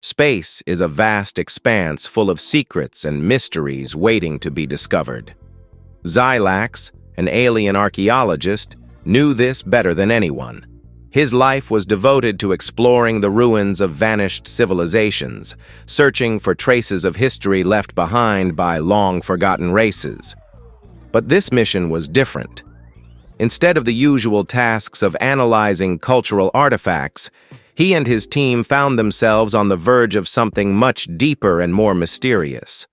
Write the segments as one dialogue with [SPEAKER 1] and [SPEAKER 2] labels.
[SPEAKER 1] Space is a vast expanse full of secrets and mysteries waiting to be discovered. Xylax, an alien archaeologist, knew this better than anyone. His life was devoted to exploring the ruins of vanished civilizations, searching for traces of history left behind by long-forgotten races. But this mission was different. Instead of the usual tasks of analyzing cultural artifacts, he and his team found themselves on the verge of something much deeper and more mysterious.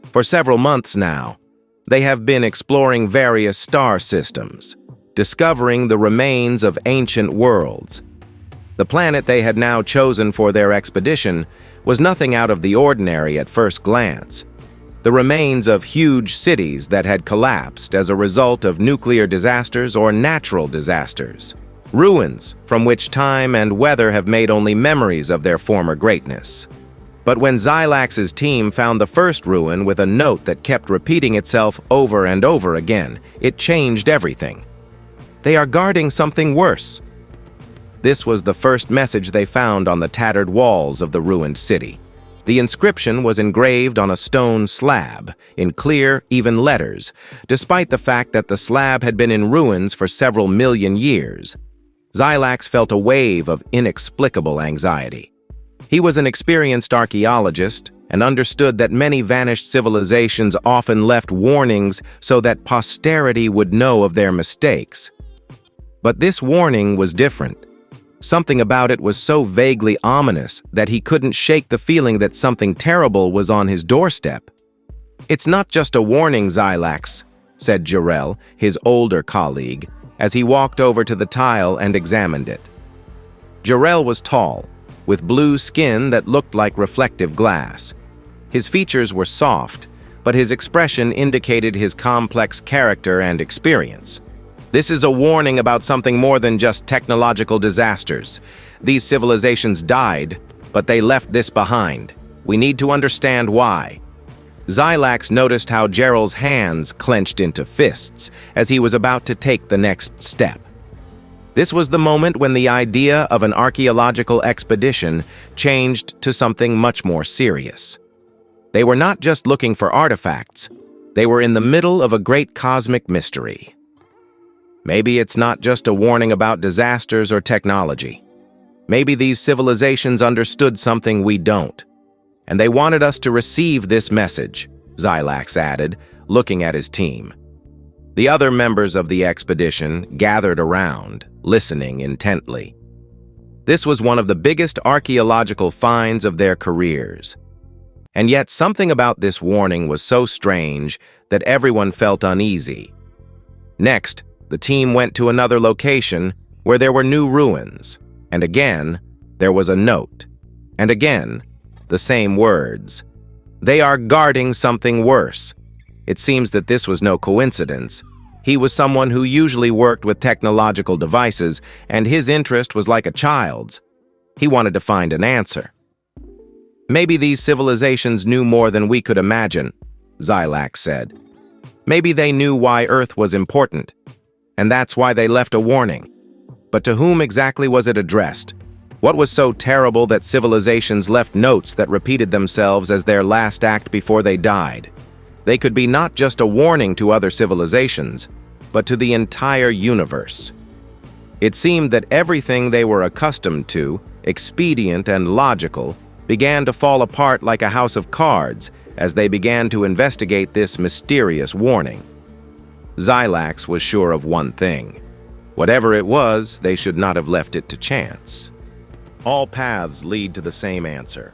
[SPEAKER 1] For several months now, they have been exploring various star systems, discovering the remains of ancient worlds. The planet they had now chosen for their expedition was nothing out of the ordinary at first glance. The remains of huge cities that had collapsed as a result of nuclear disasters or natural disasters. Ruins from which time and weather have made only memories of their former greatness. But when Xylax's team found the first ruin with a note that kept repeating itself over and over again, it changed everything. They are guarding something worse. This was the first message they found on the tattered walls of the ruined city. The inscription was engraved on a stone slab, in clear, even letters, despite the fact that the slab had been in ruins for several million years. Xylax felt a wave of inexplicable anxiety. He was an experienced archaeologist and understood that many vanished civilizations often left warnings so that posterity would know of their mistakes. But this warning was different. Something about it was so vaguely ominous that he couldn't shake the feeling that something terrible was on his doorstep. "It's not just a warning, Xylax," said Jarrell, his older colleague, as he walked over to the tile and examined it. Jarrell was tall, with blue skin that looked like reflective glass. His features were soft, but his expression indicated his complex character and experience. "This is a warning about something more than just technological disasters. These civilizations died, but they left this behind. We need to understand why." Xylax noticed how Jarrell's hands clenched into fists as he was about to take the next step. This was the moment when the idea of an archaeological expedition changed to something much more serious. They were not just looking for artifacts. They were in the middle of a great cosmic mystery. Maybe it's not just a warning about disasters or technology. Maybe these civilizations understood something we don't. And they wanted us to receive this message, Xylax added, looking at his team. The other members of the expedition gathered around, listening intently. This was one of the biggest archaeological finds of their careers. And yet something about this warning was so strange that everyone felt uneasy. Next, the team went to another location where there were new ruins, and again, there was a note. And again, the same words. "They are guarding something worse." It seems that this was no coincidence. He was someone who usually worked with technological devices, and his interest was like a child's. He wanted to find an answer. "Maybe these civilizations knew more than we could imagine," Xylax said. "Maybe they knew why Earth was important, and that's why they left a warning. But to whom exactly was it addressed? What was so terrible that civilizations left notes that repeated themselves as their last act before they died? They could be not just a warning to other civilizations, but to the entire universe. It seemed that everything they were accustomed to, expedient and logical, began to fall apart like a house of cards as they began to investigate this mysterious warning. Xylax was sure of one thing. Whatever it was, they should not have left it to chance. All paths lead to the same answer.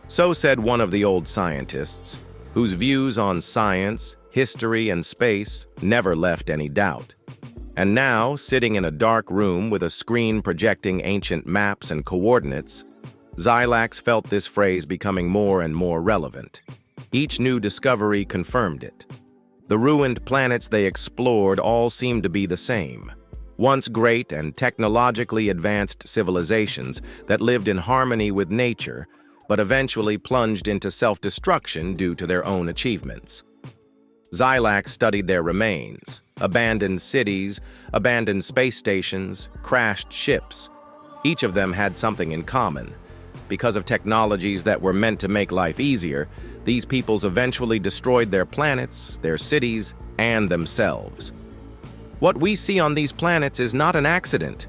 [SPEAKER 1] So said one of the old scientists, whose views on science, history, and space never left any doubt. And now, sitting in a dark room with a screen projecting ancient maps and coordinates, Xylax felt this phrase becoming more and more relevant. Each new discovery confirmed it. The ruined planets they explored all seemed to be the same. Once great and technologically advanced civilizations that lived in harmony with nature, but eventually plunged into self-destruction due to their own achievements. Xylax studied their remains, abandoned cities, abandoned space stations, crashed ships. Each of them had something in common. Because of technologies that were meant to make life easier, these peoples eventually destroyed their planets, their cities, and themselves. What we see on these planets is not an accident.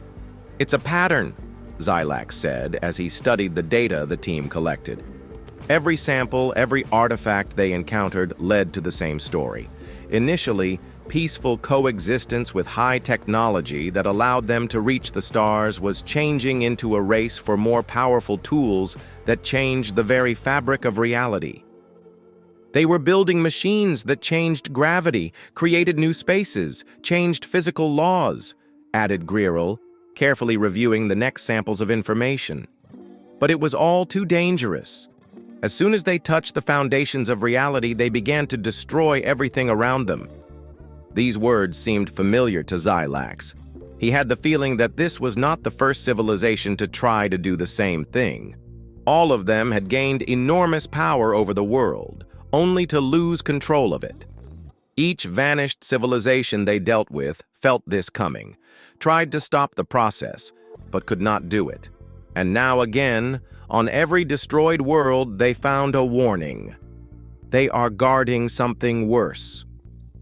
[SPEAKER 1] It's a pattern, Xylax said as he studied the data the team collected. Every sample, every artifact they encountered led to the same story. Initially, peaceful coexistence with high technology that allowed them to reach the stars was changing into a race for more powerful tools that changed the very fabric of reality. They were building machines that changed gravity, created new spaces, changed physical laws, added Gradual, carefully reviewing the next samples of information. But it was all too dangerous. As soon as they touched the foundations of reality, they began to destroy everything around them. These words seemed familiar to Xylax. He had the feeling that this was not the first civilization to try to do the same thing. All of them had gained enormous power over the world, only to lose control of it. Each vanished civilization they dealt with felt this coming, tried to stop the process, but could not do it. And now again, on every destroyed world, they found a warning. They are guarding something worse.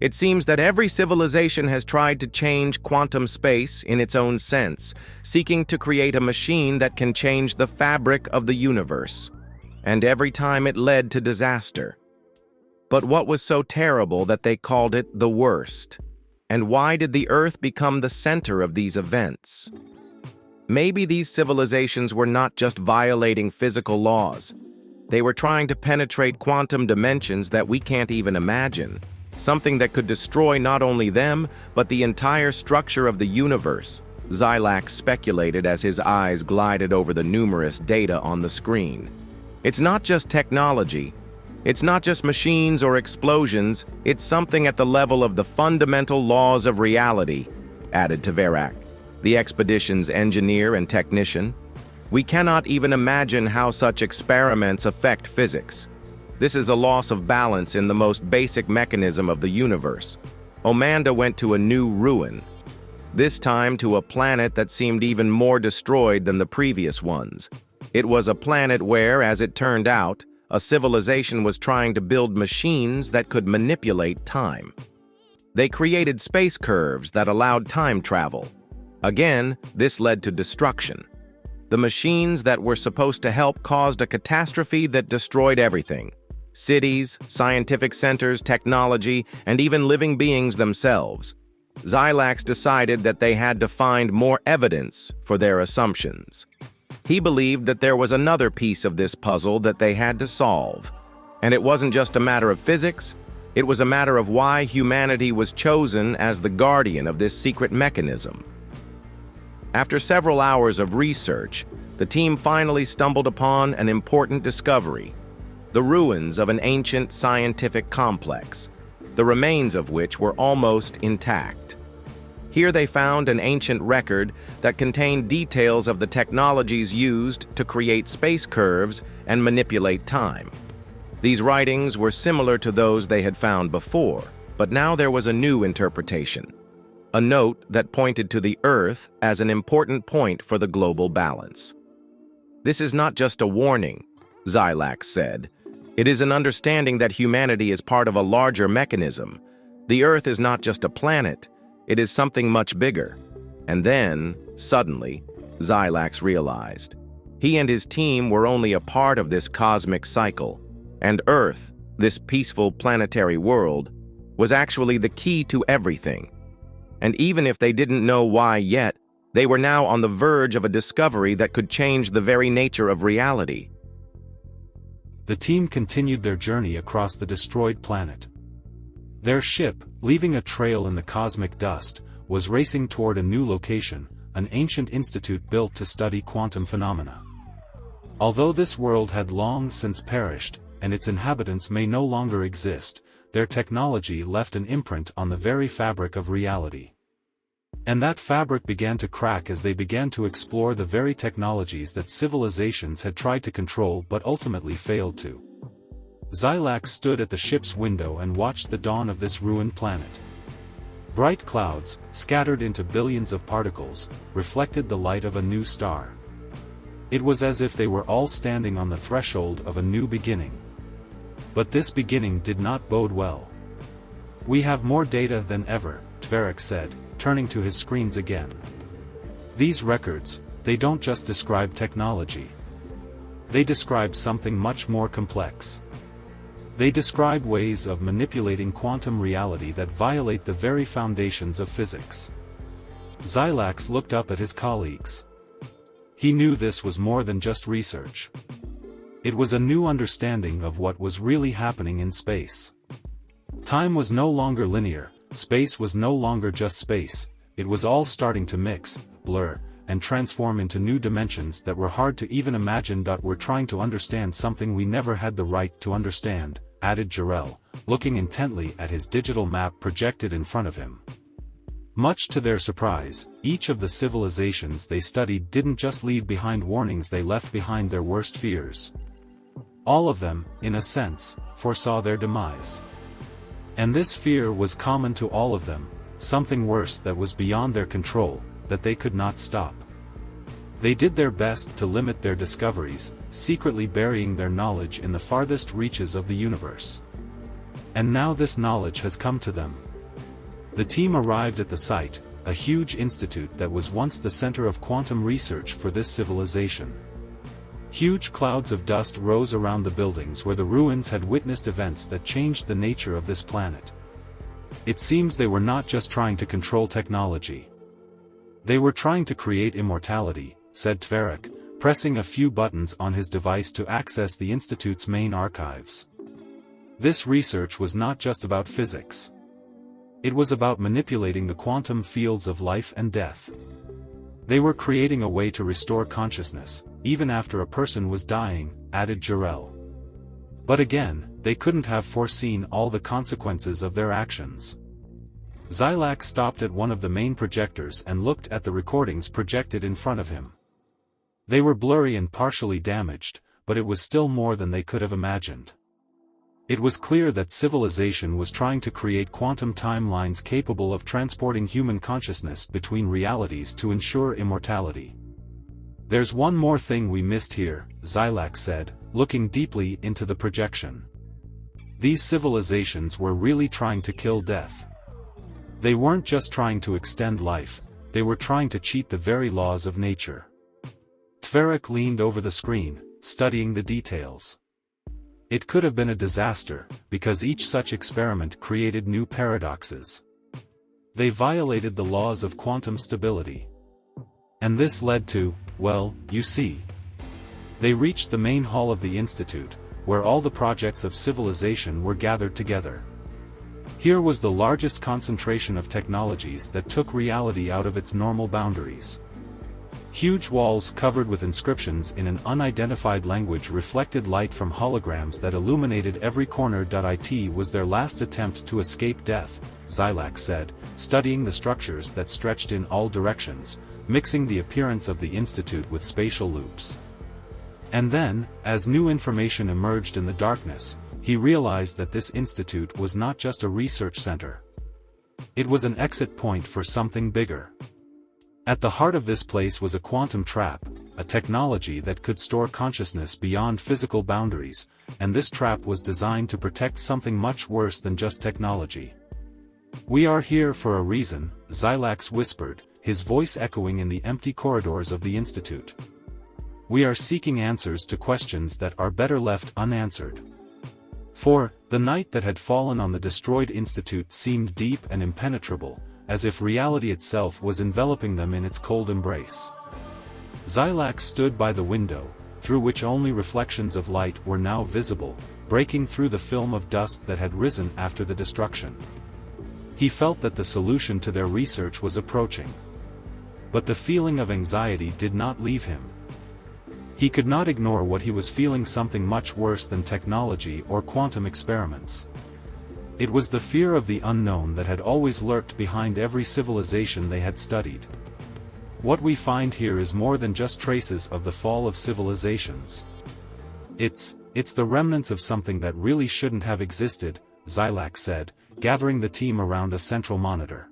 [SPEAKER 1] It seems that every civilization has tried to change quantum space in its own sense, seeking to create a machine that can change the fabric of the universe. And every time it led to disaster. But what was so terrible that they called it the worst? And why did the Earth become the center of these events? Maybe these civilizations were not just violating physical laws. They were trying to penetrate quantum dimensions that we can't even imagine. Something that could destroy not only them, but the entire structure of the universe, Xylax speculated as his eyes glided over the numerous data on the screen. It's not just technology. It's not just machines or explosions. It's something at the level of the fundamental laws of reality, added Tverak, the expedition's engineer and technician. We cannot even imagine how such experiments affect physics. This is a loss of balance in the most basic mechanism of the universe. Omanda went to a new ruin, this time to a planet that seemed even more destroyed than the previous ones. It was a planet where, as it turned out, a civilization was trying to build machines that could manipulate time. They created space curves that allowed time travel. Again, this led to destruction. The machines that were supposed to help caused a catastrophe that destroyed everything. Cities, scientific centers, technology, and even living beings themselves. Xylax decided that they had to find more evidence for their assumptions. He believed that there was another piece of this puzzle that they had to solve. And it wasn't just a matter of physics, it was a matter of why humanity was chosen as the guardian of this secret mechanism. After several hours of research, the team finally stumbled upon an important discovery: the ruins of an ancient scientific complex, the remains of which were almost intact. Here they found an ancient record that contained details of the technologies used to create space curves and manipulate time. These writings were similar to those they had found before, but now there was a new interpretation. A note that pointed to the Earth as an important point for the global balance. This is not just a warning, Xylax said. It is an understanding that humanity is part of a larger mechanism. The Earth is not just a planet, it is something much bigger. And then, suddenly, Xylax realized. He and his team were only a part of this cosmic cycle, and Earth, this peaceful planetary world, was actually the key to everything. And even if they didn't know why yet, they were now on the verge of a discovery that could change the very nature of reality.
[SPEAKER 2] The team continued their journey across the destroyed planet. Their ship, leaving a trail in the cosmic dust, was racing toward a new location, an ancient institute built to study quantum phenomena. Although this world had long since perished, and its inhabitants may no longer exist, their technology left an imprint on the very fabric of reality. And that fabric began to crack as they began to explore the very technologies that civilizations had tried to control but ultimately failed to. Xylax stood at the ship's window and watched the dawn of this ruined planet. Bright clouds, scattered into billions of particles, reflected the light of a new star. It was as if they were all standing on the threshold of a new beginning. But this beginning did not bode well. "We have more data than ever," Xylax said, turning to his screens again. "These records, they don't just describe technology. They describe something much more complex. They describe ways of manipulating quantum reality that violate the very foundations of physics." Xylax looked up at his colleagues. He knew this was more than just research. It was a new understanding of what was really happening in space. Time was no longer linear, space was no longer just space, it was all starting to mix, blur, and transform into new dimensions that were hard to even imagine. "We're trying to understand something we never had the right to understand," added Jarrell, looking intently at his digital map projected in front of him. Much to their surprise, each of the civilizations they studied didn't just leave behind warnings, they left behind their worst fears. All of them, in a sense, foresaw their demise. And this fear was common to all of them, something worse that was beyond their control, that they could not stop. They did their best to limit their discoveries, secretly burying their knowledge in the farthest reaches of the universe. And now this knowledge has come to them. The team arrived at the site, a huge institute that was once the center of quantum research for this civilization. Huge clouds of dust rose around the buildings where the ruins had witnessed events that changed the nature of this planet. It seems they were not just trying to control technology. They were trying to create immortality, said Xylax, pressing a few buttons on his device to access the Institute's main archives. This research was not just about physics. It was about manipulating the quantum fields of life and death. They were creating a way to restore consciousness, even after a person was dying, added Jarrell. But again, they couldn't have foreseen all the consequences of their actions. Xylax stopped at one of the main projectors and looked at the recordings projected in front of him. They were blurry and partially damaged, but it was still more than they could have imagined. It was clear that civilization was trying to create quantum timelines capable of transporting human consciousness between realities to ensure immortality. "There's one more thing we missed here," Xylax said, looking deeply into the projection. These civilizations were really trying to kill death. They weren't just trying to extend life, they were trying to cheat the very laws of nature. Xylax leaned over the screen, studying the details. It could have been a disaster, because each such experiment created new paradoxes. They violated the laws of quantum stability. And this led to, well, you see. They reached the main hall of the Institute, where all the projects of civilization were gathered together. Here was the largest concentration of technologies that took reality out of its normal boundaries. Huge walls covered with inscriptions in an unidentified language reflected light from holograms that illuminated every corner. "It was their last attempt to escape death," Xylax said, studying the structures that stretched in all directions, mixing the appearance of the Institute with spatial loops. And then, as new information emerged in the darkness, he realized that this institute was not just a research center. It was an exit point for something bigger. At the heart of this place was a quantum trap, a technology that could store consciousness beyond physical boundaries, and this trap was designed to protect something much worse than just technology. "We are here for a reason," Xylax whispered, his voice echoing in the empty corridors of the Institute. "We are seeking answers to questions that are better left unanswered." For, the night that had fallen on the destroyed Institute seemed deep and impenetrable, as if reality itself was enveloping them in its cold embrace. Xylax stood by the window, through which only reflections of light were now visible, breaking through the film of dust that had risen after the destruction. He felt that the solution to their research was approaching. But the feeling of anxiety did not leave him. He could not ignore what he was feeling, something much worse than technology or quantum experiments. It was the fear of the unknown that had always lurked behind every civilization they had studied. "What we find here is more than just traces of the fall of civilizations. It's the remnants of something that really shouldn't have existed," Xylax said, gathering the team around a central monitor.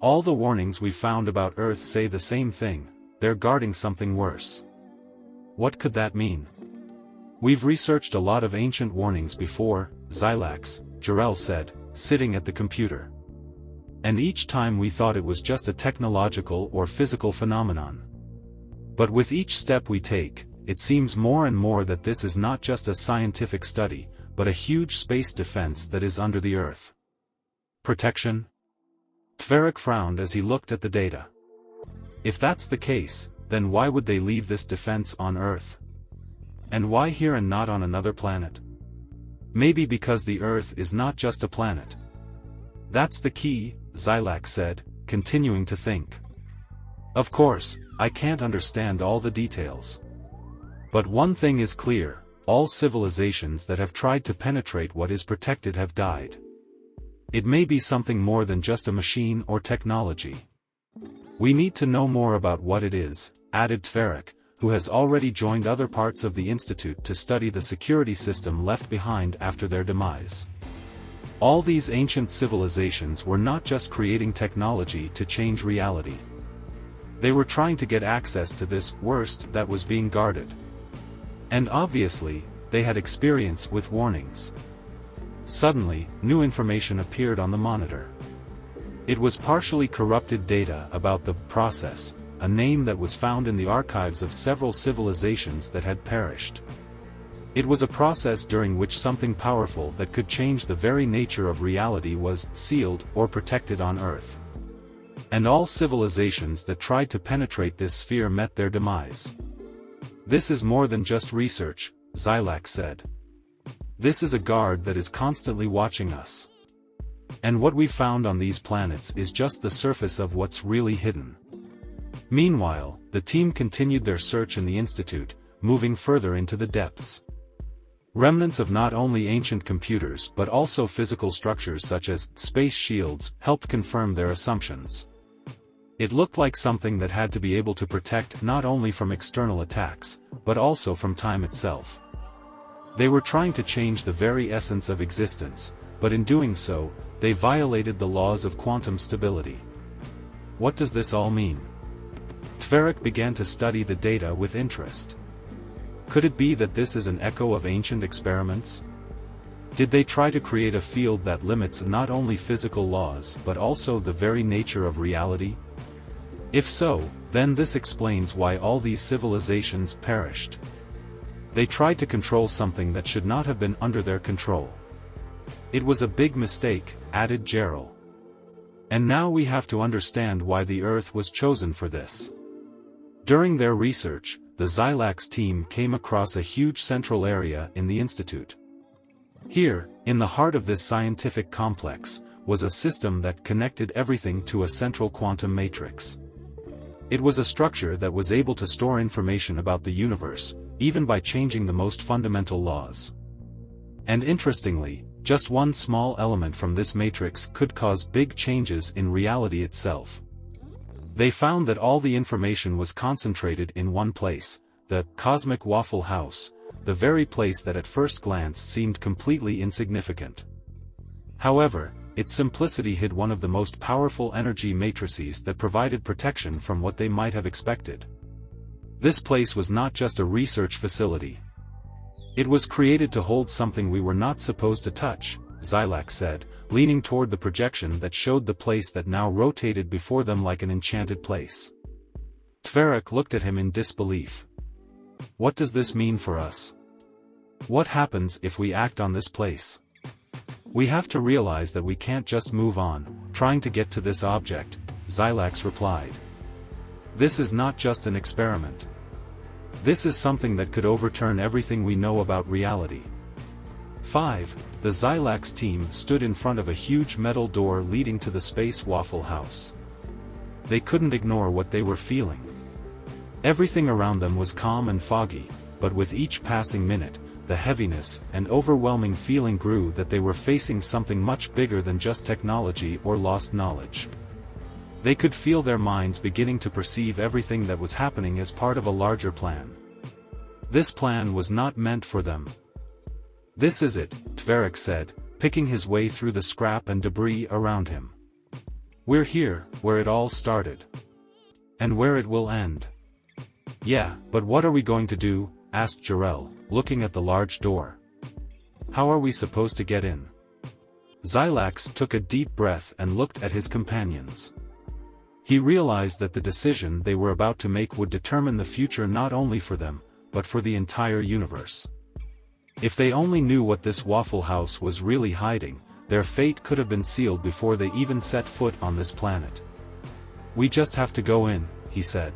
[SPEAKER 2] "All the warnings we found about Earth say the same thing, they're guarding something worse. What could that mean? We've researched a lot of ancient warnings before, Xylax, Jarell said, sitting at the computer. And each time we thought it was just a technological or physical phenomenon. But with each step we take, it seems more and more that this is not just a scientific study, but a huge space defense that is under the Earth. Protection? Tverik frowned as he looked at the data. If that's the case, then why would they leave this defense on Earth? And why here and not on another planet? Maybe because the Earth is not just a planet. That's the key, Xylax said, continuing to think. Of course, I can't understand all the details. But one thing is clear, all civilizations that have tried to penetrate what is protected have died. It may be something more than just a machine or technology. We need to know more about what it is, added Tverik, who has already joined other parts of the Institute to study the security system left behind after their demise. All these ancient civilizations were not just creating technology to change reality. They were trying to get access to this worst that was being guarded. And obviously, they had experience with warnings. Suddenly, new information appeared on the monitor. It was partially corrupted data about the process, a name that was found in the archives of several civilizations that had perished. It was a process during which something powerful that could change the very nature of reality was sealed or protected on Earth. And all civilizations that tried to penetrate this sphere met their demise. This is more than just research, Xylax said. This is a guard that is constantly watching us. And what we found on these planets is just the surface of what's really hidden. Meanwhile, the team continued their search in the Institute, moving further into the depths. Remnants of not only ancient computers but also physical structures such as space shields helped confirm their assumptions. It looked like something that had to be able to protect not only from external attacks, but also from time itself. They were trying to change the very essence of existence, but in doing so, they violated the laws of quantum stability. What does this all mean? Tverik began to study the data with interest. Could it be that this is an echo of ancient experiments? Did they try to create a field that limits not only physical laws but also the very nature of reality? If so, then this explains why all these civilizations perished. They tried to control something that should not have been under their control. It was a big mistake, added Jarell. And now we have to understand why the Earth was chosen for this. During their research, the Xylax team came across a huge central area in the Institute. Here, in the heart of this scientific complex, was a system that connected everything to a central quantum matrix. It was a structure that was able to store information about the universe, even by changing the most fundamental laws. And interestingly, just one small element from this matrix could cause big changes in reality itself. They found that all the information was concentrated in one place, the cosmic waffle house, the very place that at first glance seemed completely insignificant. However, its simplicity hid one of the most powerful energy matrices that provided protection from what they might have expected. This place was not just a research facility. It was created to hold something we were not supposed to touch, Xylax said, leaning toward the projection that showed the place that now rotated before them like an enchanted place. Tverik looked at him in disbelief. What does this mean for us? What happens if we act on this place? We have to realize that we can't just move on, trying to get to this object, Xylax replied. This is not just an experiment. This is something that could overturn everything we know about reality. 5. The Xylax team stood in front of a huge metal door leading to the space waffle house. They couldn't ignore what they were feeling. Everything around them was calm and foggy, but with each passing minute, the heaviness and overwhelming feeling grew that they were facing something much bigger than just technology or lost knowledge. They could feel their minds beginning to perceive everything that was happening as part of a larger plan. This plan was not meant for them. This is it, Tverik said, picking his way through the scrap and debris around him. We're here, where it all started. And where it will end. Yeah, but what are we going to do? Asked Jarell, looking at the large door. How are we supposed to get in? Xylax took a deep breath and looked at his companions. He realized that the decision they were about to make would determine the future not only for them, but for the entire universe. If they only knew what this Waffle House was really hiding, their fate could have been sealed before they even set foot on this planet. We just have to go in, he said.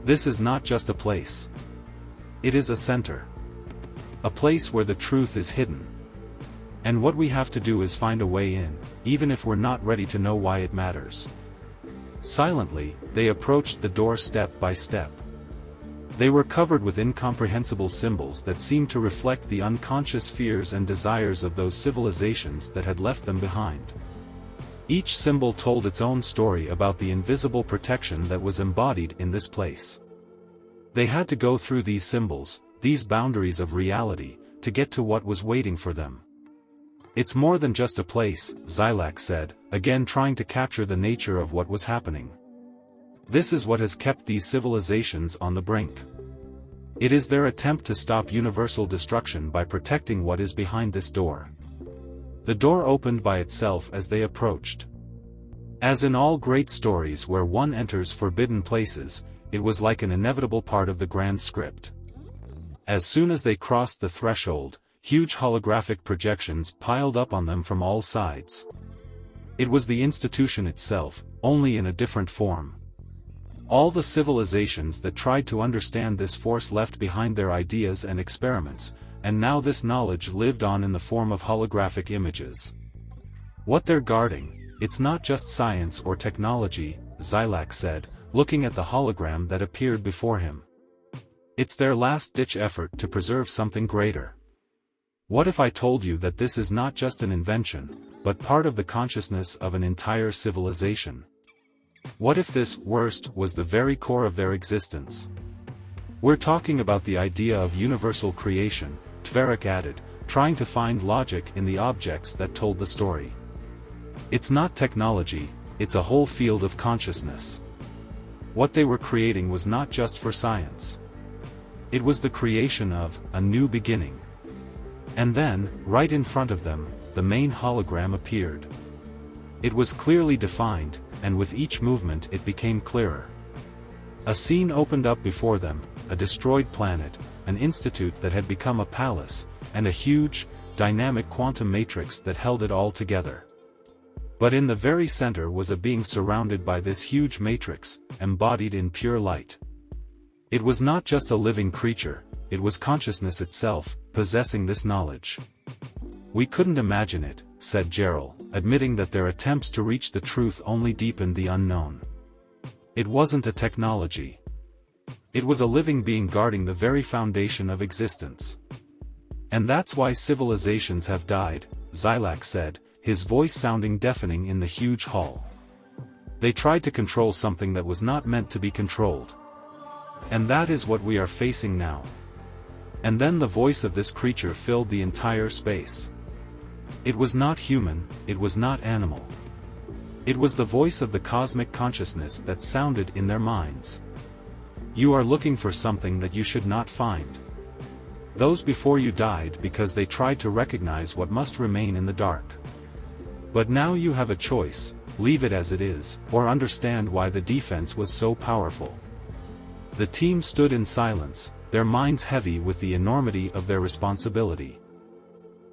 [SPEAKER 2] This is not just a place. It is a center. A place where the truth is hidden. And what we have to do is find a way in, even if we're not ready to know why it matters. Silently, they approached the door step by step. They were covered with incomprehensible symbols that seemed to reflect the unconscious fears and desires of those civilizations that had left them behind. Each symbol told its own story about the invisible protection that was embodied in this place. They had to go through these symbols, these boundaries of reality, to get to what was waiting for them. It's more than just a place, Xylax said, again trying to capture the nature of what was happening. This is what has kept these civilizations on the brink. It is their attempt to stop universal destruction by protecting what is behind this door. The door opened by itself as they approached. As in all great stories where one enters forbidden places, it was like an inevitable part of the grand script. As soon as they crossed the threshold, huge holographic projections piled up on them from all sides. It was the institution itself, only in a different form. All the civilizations that tried to understand this force left behind their ideas and experiments, and now this knowledge lived on in the form of holographic images. What they're guarding, it's not just science or technology, Xylax said, looking at the hologram that appeared before him. It's their last-ditch effort to preserve something greater. What if I told you that this is not just an invention, but part of the consciousness of an entire civilization? What if this worst was the very core of their existence? We're talking about the idea of universal creation, Tverik added, trying to find logic in the objects that told the story. It's not technology, it's a whole field of consciousness. What they were creating was not just for science. It was the creation of a new beginning. And then, right in front of them, the main hologram appeared. It was clearly defined, and with each movement it became clearer. A scene opened up before them, a destroyed planet, an institute that had become a palace, and a huge, dynamic quantum matrix that held it all together. But in the very center was a being surrounded by this huge matrix, embodied in pure light. It was not just a living creature, it was consciousness itself, possessing this knowledge. We couldn't imagine it, said Jarell, admitting that their attempts to reach the truth only deepened the unknown. It wasn't a technology. It was a living being guarding the very foundation of existence. And that's why civilizations have died, Xylax said, his voice sounding deafening in the huge hall. They tried to control something that was not meant to be controlled. And that is what we are facing now. And then the voice of this creature filled the entire space. It was not human, it was not animal. It was the voice of the cosmic consciousness that sounded in their minds. You are looking for something that you should not find. Those before you died because they tried to recognize what must remain in the dark. But now you have a choice, leave it as it is, or understand why the defense was so powerful. The team stood in silence, their minds heavy with the enormity of their responsibility.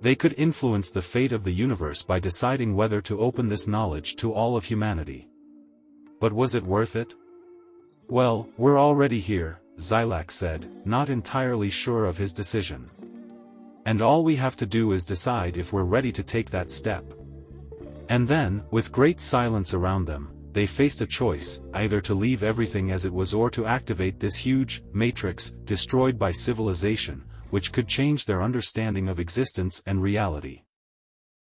[SPEAKER 2] They could influence the fate of the universe by deciding whether to open this knowledge to all of humanity. But was it worth it? Well, we're already here, Xylax said, not entirely sure of his decision. And all we have to do is decide if we're ready to take that step. And then, with great silence around them, they faced a choice, either to leave everything as it was or to activate this huge matrix, destroyed by civilization, which could change their understanding of existence and reality.